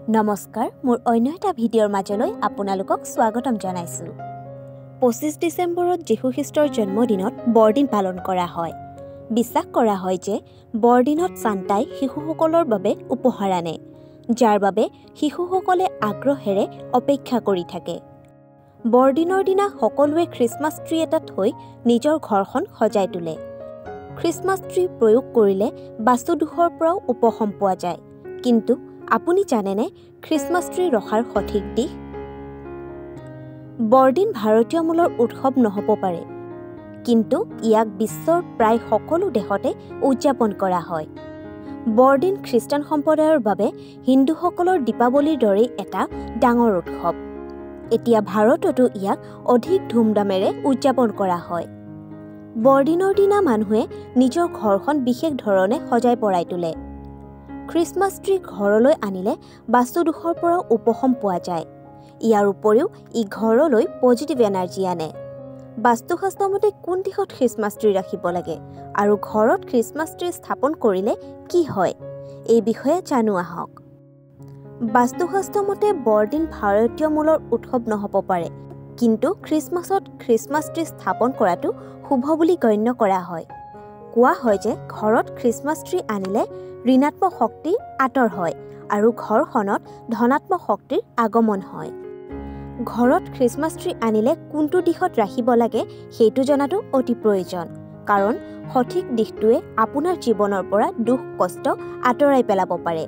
নমস্কাৰ মোৰ অন্য এটা ভিডিঅ'ৰ মাজলৈ আপোনালোকক স্বাগতম জনাইছো 25 ডিসেম্বৰত যীশু খ্ৰীষ্টৰ জন্মদিনত বৰদিন পালন কৰা হয় বিশ্বাস কৰা হয় যে বৰদিনত সান্তাই শিশুসকলৰ বাবে উপহাৰ আনে যাৰ বাবে শিশুসকলে আগ্ৰহেৰে অপেক্ষা কৰি থাকে বৰদিনৰ দিনা সকলোৱে খ্ৰীষ্টমাছ ট্ৰি এটা থৈ নিজৰ ঘৰখন সজাই তোলে খ্ৰীষ্টমাছ ট্ৰি প্ৰয়োগ কৰিলে বাস্তুদোষৰ পৰাও উপশম পোৱা যায় কিন্তু আপুনি জানেনে খ্ৰীষ্টমাছ ট্ৰি ৰখাৰ সঠিক দিশ বৰদিন ভাৰতীয় মূলৰ উৎসৱ নহব পাৰে কিন্তু ইয়াক বিশ্বৰ প্ৰায় সকলো দেশতে উদযাপন কৰা হয় বৰদিন খ্ৰীষ্টান সম্প্ৰদায়ৰ বাবে হিন্দুসকলৰ দীপাৱলীৰ দৰে এটা ডাঙৰ উৎসৱ এতিয়া ভাৰততো ইয়াক অধিক ধুমধামেৰে উদযাপন কৰা হয় বৰদিনৰ দিনা মানুহে নিজৰ ঘৰখন বিশেষ ধৰণে সজাই পৰাই তোলে খ্ৰীষ্টমাছ ট্ৰি ঘৰলৈ আনিলে বাস্তুদোষৰ পৰা উপশম পোৱা যায় ইয়াৰ উপৰিও ই ঘৰলৈ পজিটিভ এনাৰ্জি আনে বাস্তুশাস্ত্ৰ মতে কোন দিশত খ্ৰীষ্টমাছ ট্ৰি ৰাখিব লাগে আৰু ঘৰত খ্ৰীষ্টমাছ ট্ৰি স্থাপন কৰিলে কি হয় এই বিষয়ে জানো আহক বাস্তুশাস্ত্ৰ মতে বৰদিন ভাৰতীয় মূলৰ উৎসৱ নহব পাৰে কিন্তু খ্ৰীষ্টমাছত খ্ৰীষ্টমাছ ট্ৰি স্থাপন কৰাটো শুভ বুলি গণ্য কৰা হয় কোৱা হয় যে ঘৰত খ্ৰীষ্টমাছ ট্ৰি আনিলে ঋণাত্মক শক্তি আঁতৰ হয় আৰু ঘৰখনত ধনাত্মক শক্তিৰ আগমন হয় ঘৰত খ্ৰীষ্টমাছ ট্ৰি আনিলে কোনটো দিশত ৰাখিব লাগে সেইটো জনাটো অতি প্ৰয়োজন কাৰণ সঠিক দিশটোৱে আপোনাৰ জীৱনৰ পৰা দুখ কষ্ট আঁতৰাই পেলাব পাৰে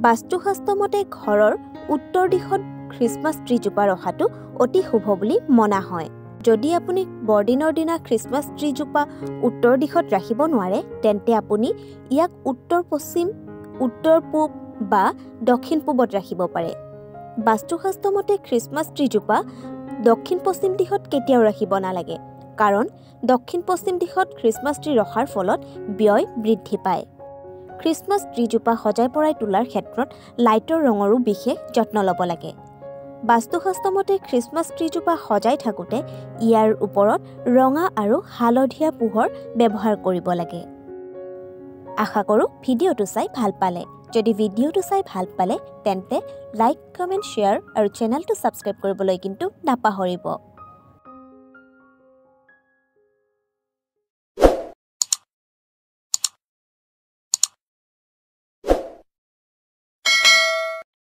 বাস্তুশাস্ত্ৰ মতে ঘৰৰ উত্তৰ দিশত খ্ৰীষ্টমাছ ট্ৰিজোপা ৰখাটো অতি শুভ বুলি মনা হয় যদি আপুনি বৰদিনৰ দিনা খ্ৰীষ্টমাছ ট্ৰিজোপা উত্তৰ দিশত ৰাখিব নোৱাৰে তেন্তে আপুনি ইয়াক উত্তৰ পশ্চিম উত্তৰ পূব বা দক্ষিণ পূবত ৰাখিব পাৰে বাস্তুশাস্ত্ৰ মতে খ্ৰীষ্টমাছ ট্ৰিজোপা দক্ষিণ পশ্চিম দিশত কেতিয়াও ৰাখিব নালাগে কাৰণ দক্ষিণ পশ্চিম দিশত খ্ৰীষ্টমাছ ট্ৰি ৰখাৰ ফলত ব্যয় বৃদ্ধি পায় খ্ৰীষ্টমাছ ট্ৰিজোপা সজাই পৰাই তোলাৰ ক্ষেত্ৰত লাইটৰ ৰঙৰো বিশেষ যত্ন ল'ব লাগে বাস্তুশাস্ত্ৰ মতে খ্ৰীষ্টমাছ ট্ৰিজোপা সজাই থাকোঁতে ইয়াৰ ওপৰত ৰঙা আৰু হালধীয়া পোহৰ ব্যৱহাৰ কৰিব লাগে আশা কৰোঁ ভিডিঅ'টো চাই ভাল পালে যদি ভিডিঅ'টো চাই ভাল পালে তেন্তে লাইক কমেণ্ট শ্বেয়াৰ আৰু চেনেলটো ছাবস্ক্ৰাইব কৰিবলৈ কিন্তু নাপাহৰিব